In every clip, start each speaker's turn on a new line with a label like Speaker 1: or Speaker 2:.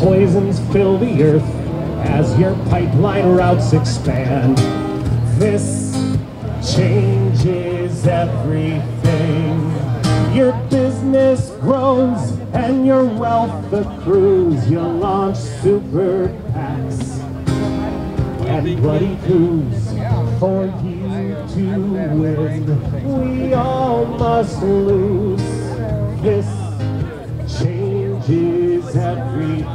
Speaker 1: poisons fill the earth as your pipeline routes expand. This changes everything. Your business grows and your wealth accrues. You launch super PACs and bloody coups for you to win. We all must lose. This changes everything.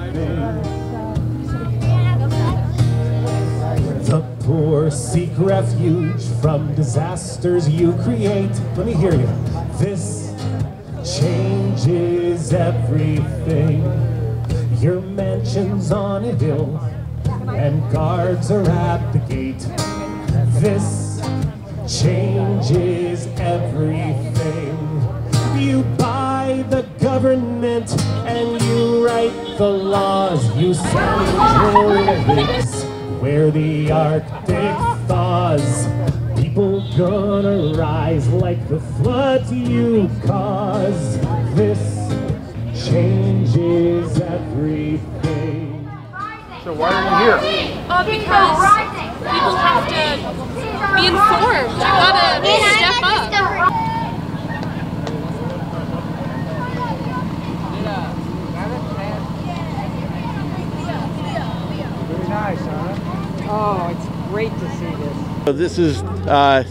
Speaker 1: The poor seek refuge from disasters you create. Let me hear you. This changes everything. Your mansion's on a hill and guards are at the gate. This changes everything. You buy the government and you write the laws. You send lyrics where the Arctic thaws. People gonna rise like the floods you cause. This changes everything.
Speaker 2: So why are you here?
Speaker 3: Because people have to be informed. You gotta step up.
Speaker 2: Very nice, huh?
Speaker 4: Oh, it's great to see this.
Speaker 5: So this is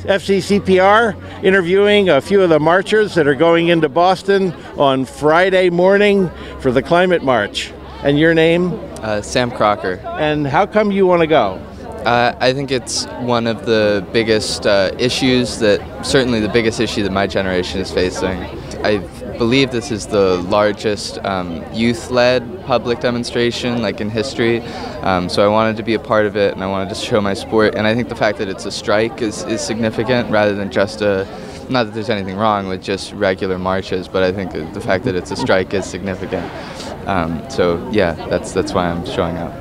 Speaker 5: FCCPR interviewing a few of the marchers that are going into Boston on Friday morning for the climate march. And your name?
Speaker 6: Sam Crocker.
Speaker 5: And how come you want to go?
Speaker 6: I think it's one of the biggest issues certainly the biggest issue that my generation is facing. I believe this is the largest youth-led public demonstration like in history, so I wanted to be a part of it and I wanted to show my support, and I think the fact that it's a strike is significant rather than just not that there's anything wrong with just regular marches, but I think the fact that it's a strike is significant. So yeah, that's why I'm showing up.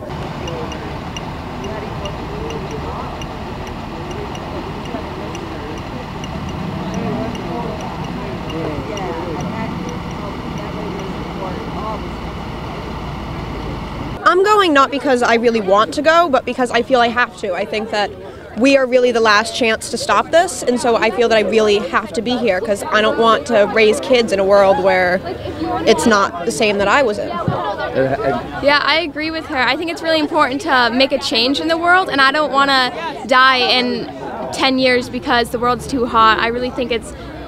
Speaker 7: I'm going not because I really want to go, but because I feel I have to. I think that we are really the last chance to stop this, and so I feel that I really have to be here because I don't want to raise kids in a world where it's not the same that I was in.
Speaker 3: Yeah, I agree with her. I think it's really important to make a change in the world, and I don't want to die in 10 years because the world's too hot. I really think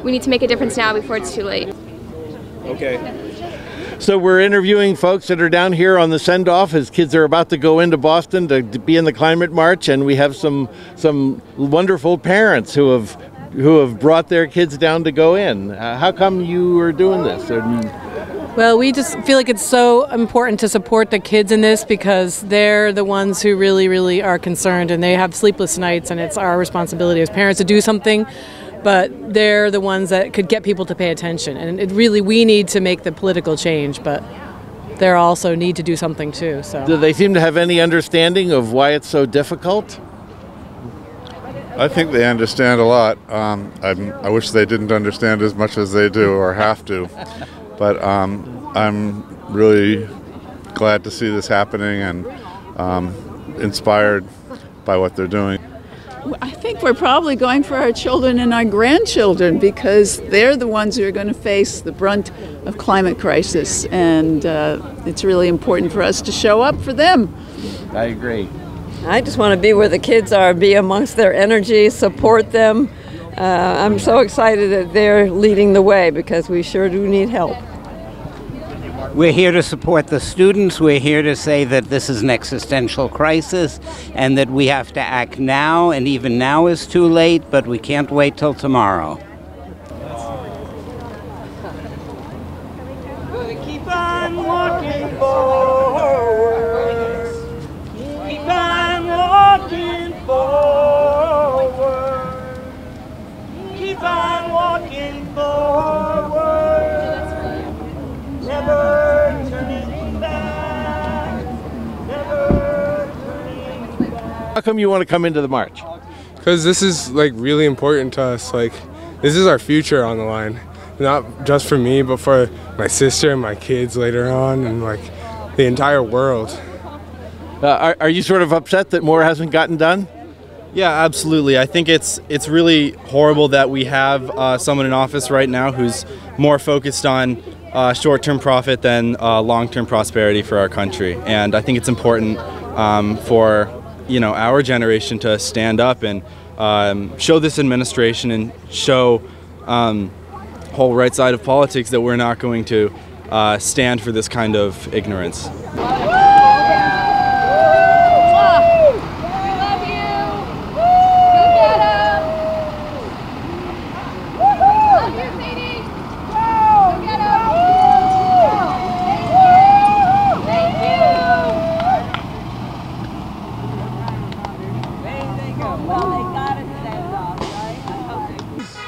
Speaker 3: we need to make a difference now before it's too late.
Speaker 5: Okay. So we're interviewing folks that are down here on the send-off as kids are about to go into Boston to be in the climate march, and we have some wonderful parents who have brought their kids down to go in. How come you are doing this?
Speaker 4: Well, we just feel like it's so important to support the kids in this because they're the ones who really, really are concerned, and they have sleepless nights, and it's our responsibility as parents to do something. But they're the ones that could get people to pay attention. And we need to make the political change, but they also need to do something too. So.
Speaker 5: Do they seem to have any understanding of why it's so difficult?
Speaker 8: I think they understand a lot. I wish they didn't understand as much as they do or have to. But I'm really glad to see this happening and inspired by what they're doing.
Speaker 9: I think we're probably going for our children and our grandchildren because they're the ones who are going to face the brunt of climate crisis, and it's really important for us to show up for them.
Speaker 5: I agree.
Speaker 10: I just want to be where the kids are, be amongst their energy, support them. I'm so excited that they're leading the way because we sure do need help.
Speaker 11: We're here to support the students. We're here to say that this is an existential crisis and that we have to act now, and even now is too late, but we can't wait till tomorrow.
Speaker 12: Keep on walking forward. Keep on walking forward. Keep on walking forward. Never turning back. Never turning back.
Speaker 5: How come you want to come into the march?
Speaker 13: Because this is like really important to us. Like, this is our future on the line, not just for me, but for my sister and my kids later on. And like, the entire world.
Speaker 5: Are you sort of upset that more hasn't gotten done?
Speaker 14: Yeah, absolutely. I think it's really horrible that we have someone in office right now who's more focused on short-term profit than long-term prosperity for our country. And I think it's important for our generation to stand up and show this administration and show whole right side of politics that we're not going to stand for this kind of ignorance.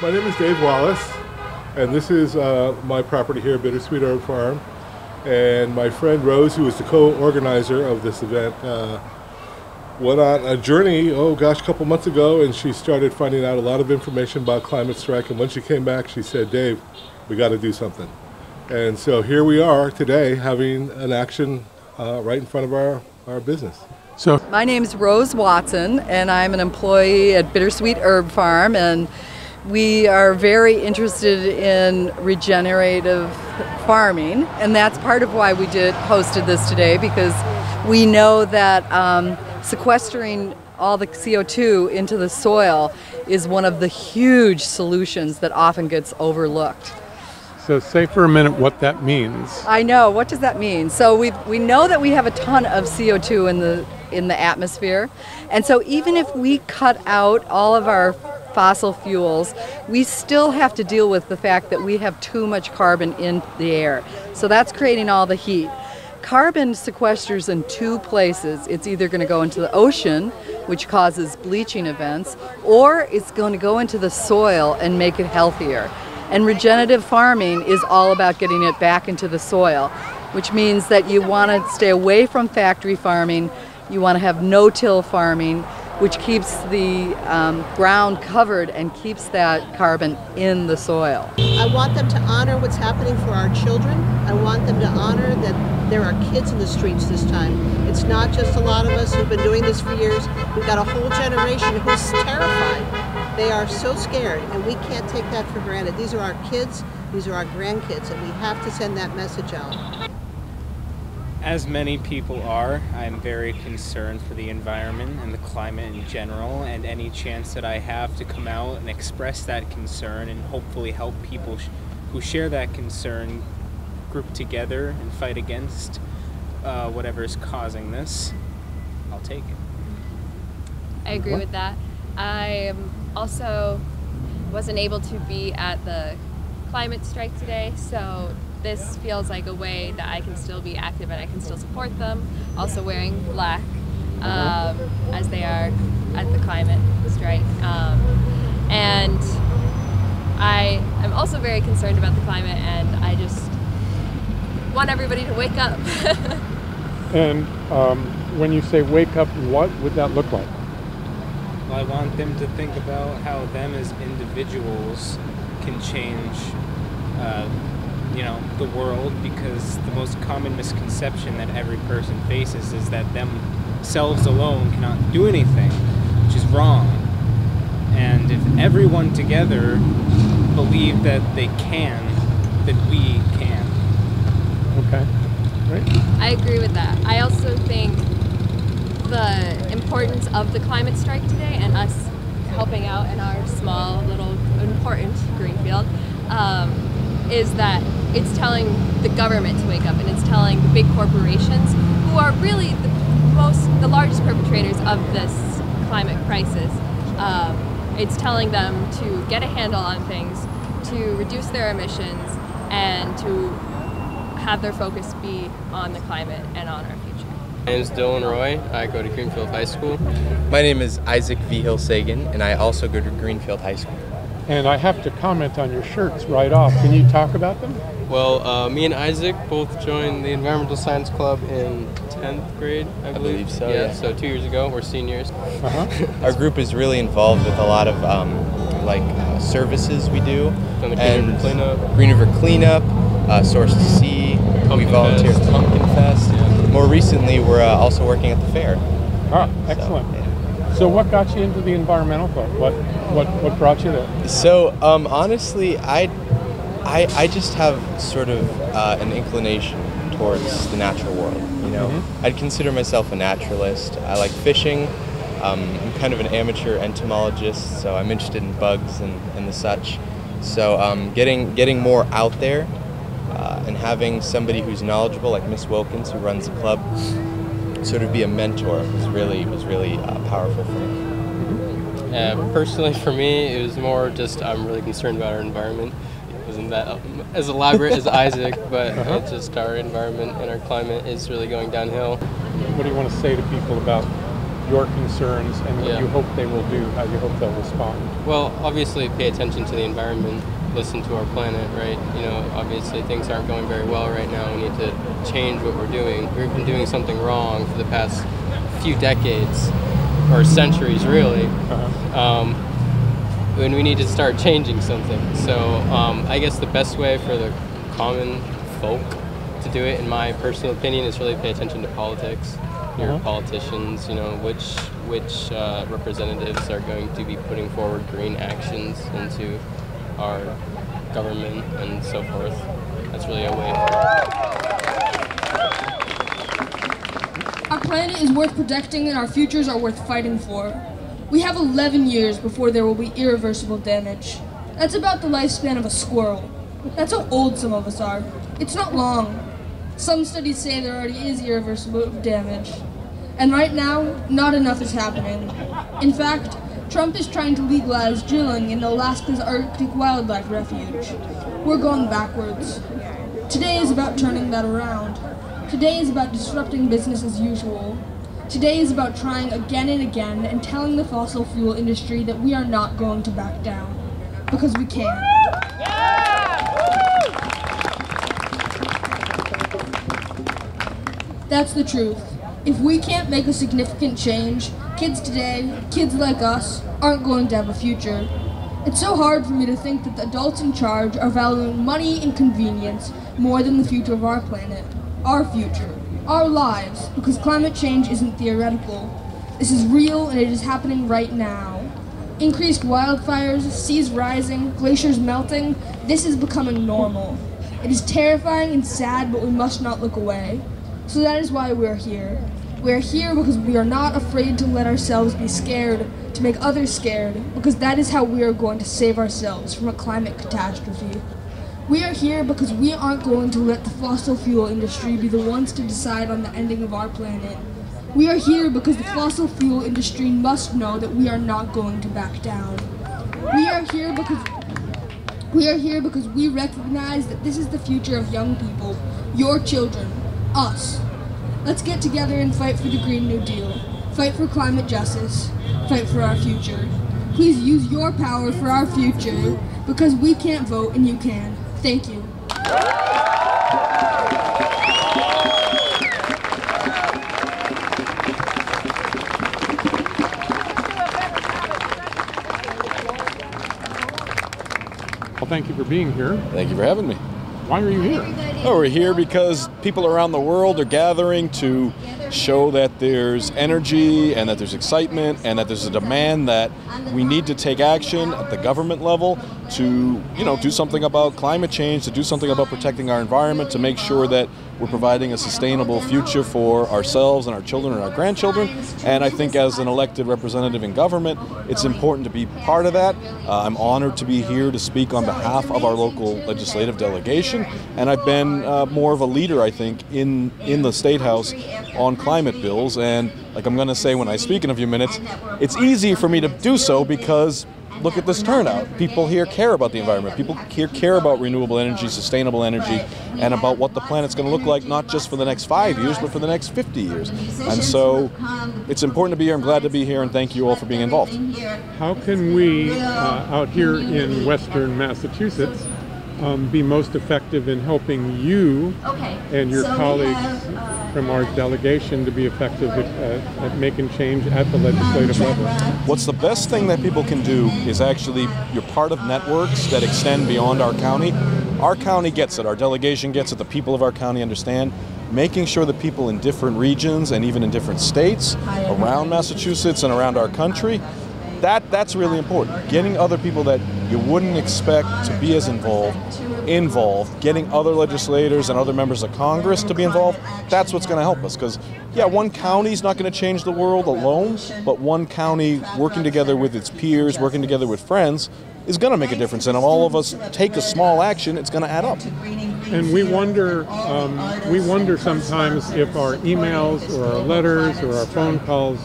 Speaker 15: My name is Dave Wallace, and this is my property here, Bittersweet Herb Farm. And my friend Rose, who is the co-organizer of this event, went on a journey, a couple months ago, and she started finding out a lot of information about climate strike. And when she came back, she said, Dave, we got to do something. And so here we are today having an action right in front of our business.
Speaker 16: So my name is Rose Watson, and I'm an employee at Bittersweet Herb Farm, and we are very interested in regenerative farming, and that's part of why we hosted this today, because we know that sequestering all the CO2 into the soil is one of the huge solutions that often gets overlooked.
Speaker 17: So say for a minute what that means.
Speaker 16: I know. What does that mean? So we know that we have a ton of CO2 in the atmosphere, and so even if we cut out all of our fossil fuels, we still have to deal with the fact that we have too much carbon in the air. So that's creating all the heat. Carbon sequesters in two places. It's either going to go into the ocean, which causes bleaching events, or it's going to go into the soil and make it healthier. And regenerative farming is all about getting it back into the soil, which means that you want to stay away from factory farming, you want to have no-till farming, which keeps the ground covered and keeps that carbon in the soil.
Speaker 18: I want them to honor what's happening for our children. I want them to honor that there are kids in the streets this time. It's not just a lot of us who've been doing this for years. We've got a whole generation who's terrified. They are so scared, and we can't take that for granted. These are our kids, these are our grandkids, and we have to send that message out.
Speaker 19: As many people are, I'm very concerned for the environment and the climate in general, and any chance that I have to come out and express that concern and hopefully help people who share that concern group together and fight against whatever is causing this, I'll take it.
Speaker 3: I agree with that. I also wasn't able to be at the climate strike today, so this feels like a way that I can still be active and I can still support them, also wearing black as they are at the climate strike. And I am also very concerned about the climate, and I just want everybody to wake up.
Speaker 17: And when you say wake up, what would that look like?
Speaker 19: Well, I want them to think about how them as individuals can change the world, because the most common misconception that every person faces is that themselves alone cannot do anything, which is wrong. And if everyone together believe that they can, then we can.
Speaker 17: Okay, great.
Speaker 3: I agree with that. I also think the importance of the climate strike today and us helping out in our small, little, important Greenfield is that it's telling the government to wake up, and it's telling the big corporations, who are really the largest perpetrators of this climate crisis. It's telling them to get a handle on things, to reduce their emissions, and to have their focus be on the climate and on our future.
Speaker 20: My name is Dylan Roy. I go to Greenfield High School.
Speaker 21: My name is Isaac V. Hill-Sagan, and I also go to Greenfield High School.
Speaker 17: And I have to comment on your shirts right off. Can you talk about them?
Speaker 20: Well, me and Isaac both joined the Environmental Science Club in 10th grade, I believe
Speaker 21: so,
Speaker 20: yeah.
Speaker 21: yeah.
Speaker 20: So 2 years ago, we're seniors.
Speaker 21: Our group is really involved with a lot of services we do.
Speaker 20: Done the Green River Cleanup.
Speaker 21: Green River Cleanup, Source to Sea. We volunteer at Pumpkin Fest.
Speaker 20: Yeah.
Speaker 21: more recently, we're also working at the fair.
Speaker 17: Ah, excellent. So what got you into the environmental club? What brought you there?
Speaker 21: So honestly, I just have sort of an inclination towards the natural world. You know, I'd consider myself a naturalist. I like fishing. I'm kind of an amateur entomologist, so I'm interested in bugs and the such. So getting more out there and having somebody who's knowledgeable, like Miss Wilkins, who runs the club, sort of be a mentor was really powerful for me.
Speaker 20: Personally, for me, it was more just I'm really concerned about our environment. It wasn't that as elaborate as Isaac, but it's just our environment and our climate is really going downhill.
Speaker 17: What do you want to say to people about your concerns and what you hope they will do, how you hope they'll respond?
Speaker 20: Well, obviously pay attention to the environment, listen to our planet, right? You know, obviously things aren't going very well right now. We need to change what we're doing. We've been doing something wrong for the past few decades, or centuries really, and we need to start changing something. So I guess the best way for the common folk to do it, in my personal opinion, is really pay attention to politics. Your politicians, you know, which representatives are going to be putting forward green actions into our government and so forth. That's really a way.
Speaker 1: Our planet is worth protecting and our futures are worth fighting for. We have 11 years before there will be irreversible damage. That's about the lifespan of a squirrel. That's how old some of us are. It's not long. Some studies say there already is irreversible damage. And right now, not enough is happening. In fact, Trump is trying to legalize drilling in Alaska's Arctic Wildlife Refuge. We're going backwards. Today is about turning that around. Today is about disrupting business as usual. Today is about trying again and again and telling the fossil fuel industry that we are not going to back down. Because we can. That's the truth. If we can't make a significant change, kids today, kids like us, aren't going to have a future. It's so hard for me to think that the adults in charge are valuing money and convenience more than the future of our planet, our future, our lives, because climate change isn't theoretical. This is real and it is happening right now. Increased wildfires, seas rising, glaciers melting, this is becoming normal. It is terrifying and sad, but we must not look away. So that is why we're here. We're here because we are not afraid to let ourselves be scared, to make others scared, because that is how we are going to save ourselves from a climate catastrophe. We are here because we aren't going to let the fossil fuel industry be the ones to decide on the ending of our planet. We are here because the fossil fuel industry must know that we are not going to back down. We are here because we recognize that this is the future of young people, your children, us. Let's get together and fight for the Green New Deal. Fight for climate justice. Fight for our future. Please use your power for our future, because we can't vote and you can. Thank you.
Speaker 17: Well, thank you for being here.
Speaker 22: Thank you for having me.
Speaker 17: Why are you here?
Speaker 22: Oh, we're here because people around the world are gathering to show that there's energy and that there's excitement and that there's a demand that we need to take action at the government level to, do something about climate change, to do something about protecting our environment, to make sure that we're providing a sustainable future for ourselves and our children and our grandchildren. And I think as an elected representative in government, it's important to be part of that. I'm honored to be here to speak on behalf of our local legislative delegation. And I've been more of a leader, I think, in the State House on climate bills. And like I'm going to say when I speak in a few minutes, it's easy for me to do so because look at this turnout. People here care about the environment. People here care about renewable energy, sustainable energy, and about what the planet's going to look like, not just for the next 5 years, but for the next 50 years. And so it's important to be here. I'm glad to be here, and thank you all for being involved.
Speaker 17: How can we, out here in Western Massachusetts, be most effective in helping you and your colleagues from our delegation to be effective at making change at the legislative level?
Speaker 22: What's the best thing that people can do is actually, you're part of networks that extend beyond our county. Our county gets it, our delegation gets it, the people of our county understand. making sure that people in different regions and even in different states around Massachusetts and around our country, that's really important. Getting other people that you wouldn't expect to be as involved, getting other legislators and other members of Congress to be involved, that's what's going to help us. Because, yeah, one county's not going to change the world alone, but one county working together with its peers, working together with friends, is going to make a difference. And if all of us take a small action, it's going to add up.
Speaker 17: And we wonder sometimes if our emails or our letters or our phone calls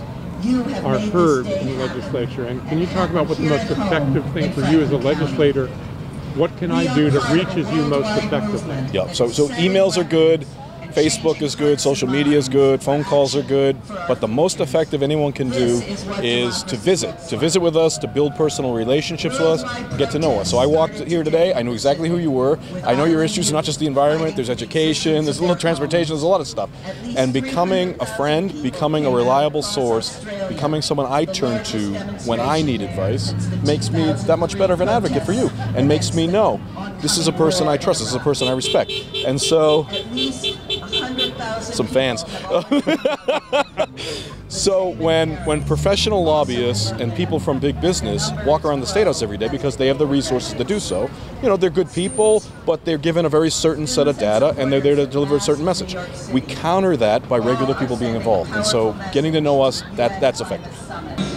Speaker 17: are heard in the legislature. And can you talk about what the most effective thing for you as a legislator, what can I do that reaches you most effectively?
Speaker 22: Yeah, so emails are good, Facebook is good, social media is good, phone calls are good, but the most effective anyone can do is to visit with us, to build personal relationships with us, get to know us. So I walked here today, I knew exactly who you were, I know your issues are not just the environment, there's education, there's a little transportation, there's a lot of stuff. And becoming a friend, becoming a reliable source, becoming someone I turn to when I need advice, makes me that much better of an advocate for you, and makes me know this is a person I trust, this is a person I respect. And so, some fans. So when professional lobbyists and people from big business walk around the State House every day because they have the resources to do so, you know, they're good people, but they're given a very certain set of data and they're there to deliver a certain message. We counter that by regular people being involved. And so getting to know us, that's effective.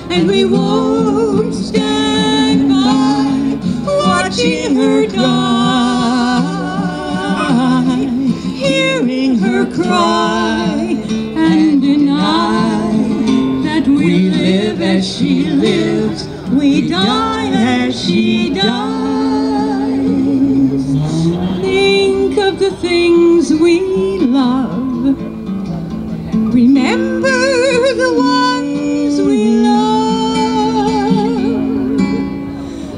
Speaker 12: And we won't stand by watching her die, hearing her cry and deny that we live as she lives, we die as she dies. Think of the things we love, remember the ones we love.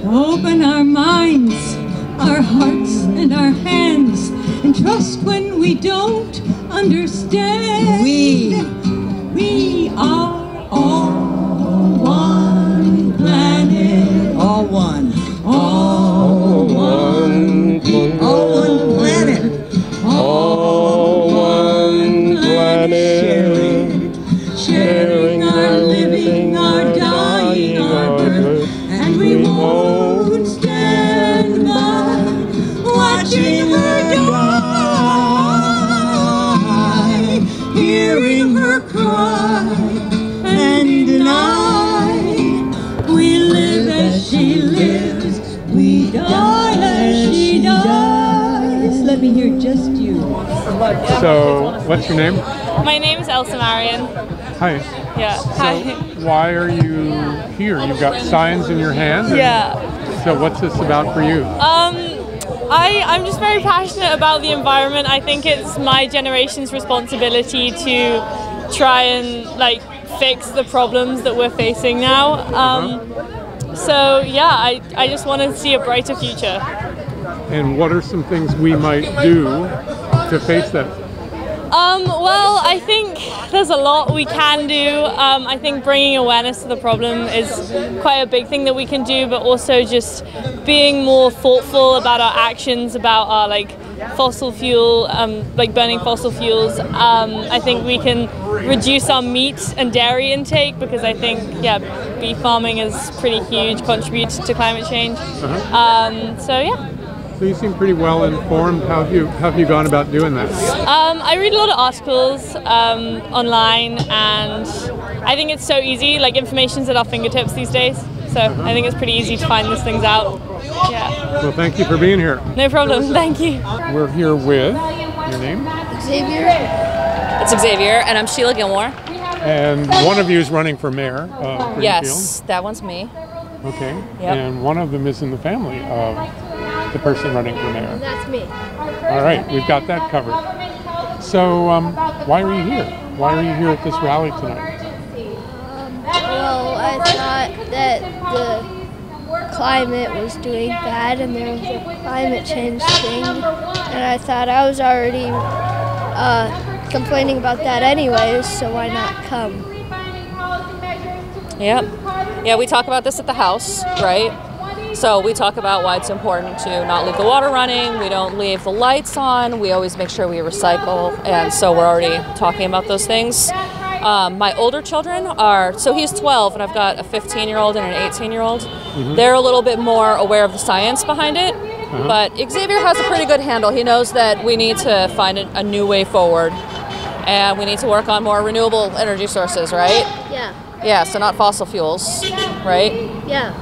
Speaker 12: Open our minds, our hearts and our hands, and trust when we don't understand. We are all one planet. All one. All one planet. All one planet. All one planet. Sharing our living, our dying, our birth, and we won't stand by watching her die, hearing her cry and deny. We live as she lives, we die as she dies. Let me hear just you.
Speaker 17: So, what's your name?
Speaker 2: My name is Elsa Marion.
Speaker 17: Hi.
Speaker 2: Yeah.
Speaker 17: So,
Speaker 2: Hi.
Speaker 17: why are you here? You've got signs in your hand?
Speaker 2: Yeah.
Speaker 17: So, what's this about for you?
Speaker 2: I'm just very passionate about the environment. I think it's my generation's responsibility to try and fix the problems that we're facing now. So yeah, I just want to see a brighter future.
Speaker 17: And what are some things we might do to face that?
Speaker 2: Well, I think there's a lot we can do. I think bringing awareness to the problem is quite a big thing that we can do, but also just being more thoughtful about our actions, about our fossil fuel, burning fossil fuels. I think we can reduce our meat and dairy intake because I think, beef farming is pretty huge contributor to climate change. So yeah.
Speaker 17: So you seem pretty well informed. How have you gone about doing that?
Speaker 2: I read a lot of articles online, and I think it's so easy. Information's at our fingertips these days. So I think it's pretty easy to find these things out. Yeah.
Speaker 17: Well, thank you for being here.
Speaker 2: No problem. Thank you.
Speaker 17: We're here with your name?
Speaker 6: Xavier. It's Xavier, and I'm Sheila Gilmore.
Speaker 17: And one of you is running for mayor of Greenfield.
Speaker 6: Yes, that one's me.
Speaker 17: Okay.
Speaker 6: Yep.
Speaker 17: And one of them is in the family of the person running for mayor.
Speaker 6: That's me.
Speaker 17: All right, we've got that covered. So, why are you here? Why are you here at this rally tonight?
Speaker 23: Well, I thought that the climate was doing bad and there was a climate change thing, and I thought I was already complaining about that anyways, so why not come?
Speaker 6: Yep. Yeah, we talk about this at the house, right? So we talk about why it's important to not leave the water running, we don't leave the lights on, we always make sure we recycle, and so we're already talking about those things. My older children are, so he's 12 and I've got a 15-year-old and an 18-year-old. They're a little bit more aware of the science behind it, but Xavier has a pretty good handle. He knows that we need to find a new way forward, and we need to work on more renewable energy sources, right?
Speaker 23: Yeah.
Speaker 6: Yeah, so not fossil fuels, right?
Speaker 23: Yeah.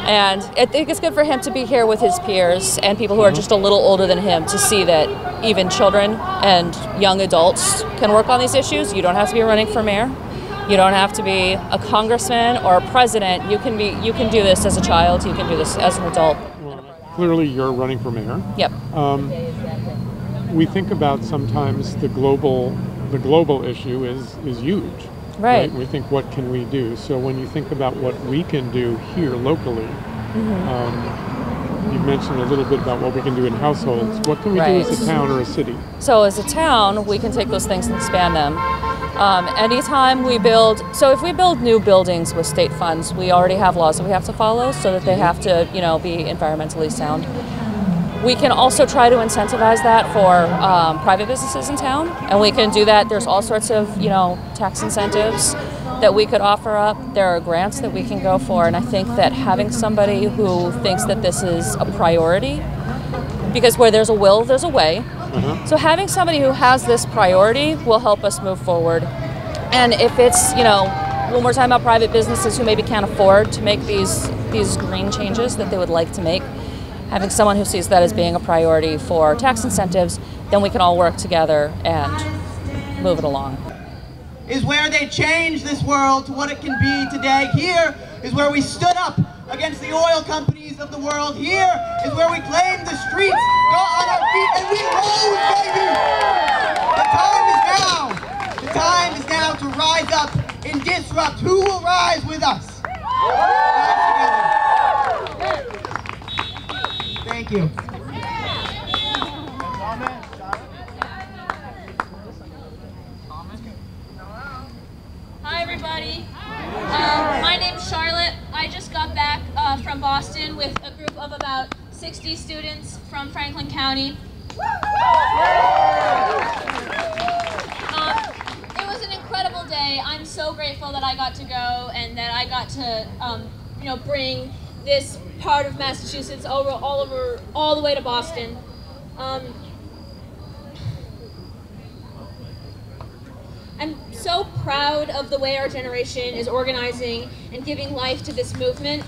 Speaker 6: And I think it's good for him to be here with his peers and people who are just a little older than him to see that even children and young adults can work on these issues. You don't have to be running for mayor. You don't have to be a congressman or a president. You can do this as a child. You can do this as an adult.
Speaker 17: Clearly, you're running for mayor.
Speaker 6: Yep.
Speaker 17: We think about sometimes the global issue is huge.
Speaker 6: Right.
Speaker 17: We think, what can we do? So when you think about what we can do here locally, you mentioned a little bit about what we can do in households. What can we do as a town or a city?
Speaker 6: So as a town, we can take those things and expand them. Anytime we build, so if we build new buildings with state funds, we already have laws that we have to follow so that they have to, be environmentally sound. We can also try to incentivize that for private businesses in town, and we can do that. There's all sorts of, tax incentives that we could offer up. There are grants that we can go for, and I think that having somebody who thinks that this is a priority, because where there's a will, there's a way. So having somebody who has this priority will help us move forward. And if it's, when we're talking about private businesses who maybe can't afford to make these green changes that they would like to make, having someone who sees that as being a priority for tax incentives, then we can all work together and move it along.
Speaker 4: Is where they changed this world to what it can be today. Here is where we stood up against the oil companies of the world. Here is where we claimed the streets, got on our feet, and we rose, baby! The time is now to rise up and disrupt. Who will rise with us? Thank you.
Speaker 7: Hi everybody. My name's Charlotte. I just got back from Boston with a group of about 60 students from Franklin County. It was an incredible day. I'm so grateful that I got to go and that I got to bring this part of Massachusetts all the way to Boston. I'm so proud of the way our generation is organizing and giving life to this movement.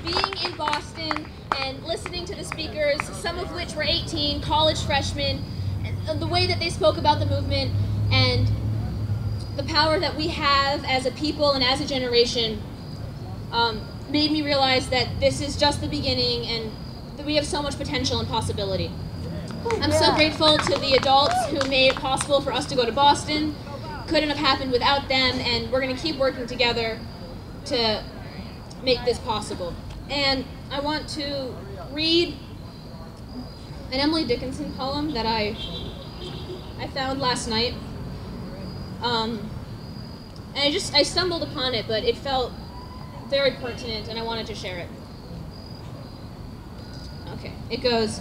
Speaker 7: Being in Boston and listening to the speakers, some of which were 18, college freshmen, and the way that they spoke about the movement and the power that we have as a people and as a generation made me realize that this is just the beginning and that we have so much potential and possibility. I'm so grateful to the adults who made it possible for us to go to Boston. Couldn't have happened without them, and we're going to keep working together to make this possible. And I want to read an Emily Dickinson poem that I found last night. And I stumbled upon it, but it felt very pertinent, and I wanted to share it. Okay, it goes,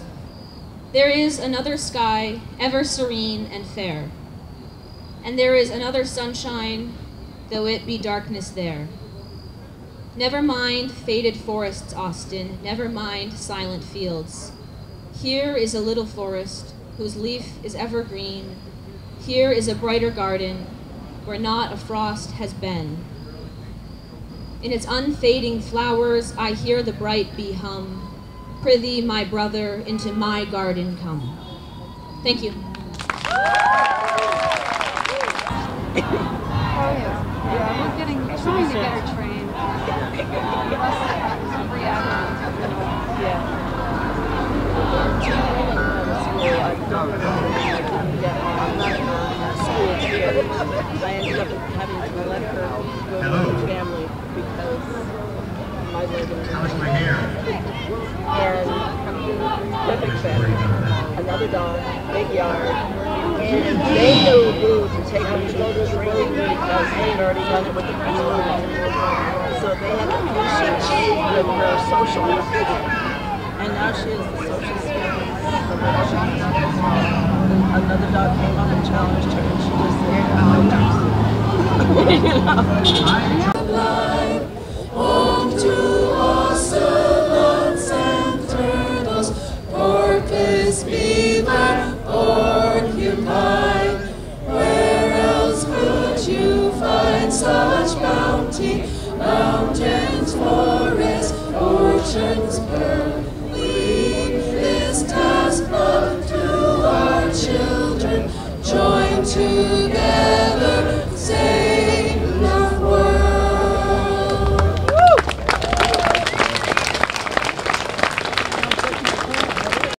Speaker 7: "There is another sky, ever serene and fair, and there is another sunshine, though it be darkness there. Never mind faded forests, Austin, never mind silent fields. Here is a little forest, whose leaf is evergreen. Here is a brighter garden, where not a frost has been. In its unfading flowers, I hear the bright bee hum. Prithee, my brother, into my garden come." Thank you.
Speaker 8: We're trying to get her trained.
Speaker 24: I ended up having to let her go to her family because my living. How much my hair? And perfect fit. Another dog, big yard,
Speaker 18: they knew who to take them to go to training because they had already done it with the principal. So they had a few shifts with her social work. And now she is the social skill. Another dog came up and challenged her, and she just said, no.
Speaker 9: Home to ocelots and turtles, porpoise, beaver, porcupine. Where else could you find such bounty? Mountains, forests, oceans, pearl. Leave this task up to our children. Join together, say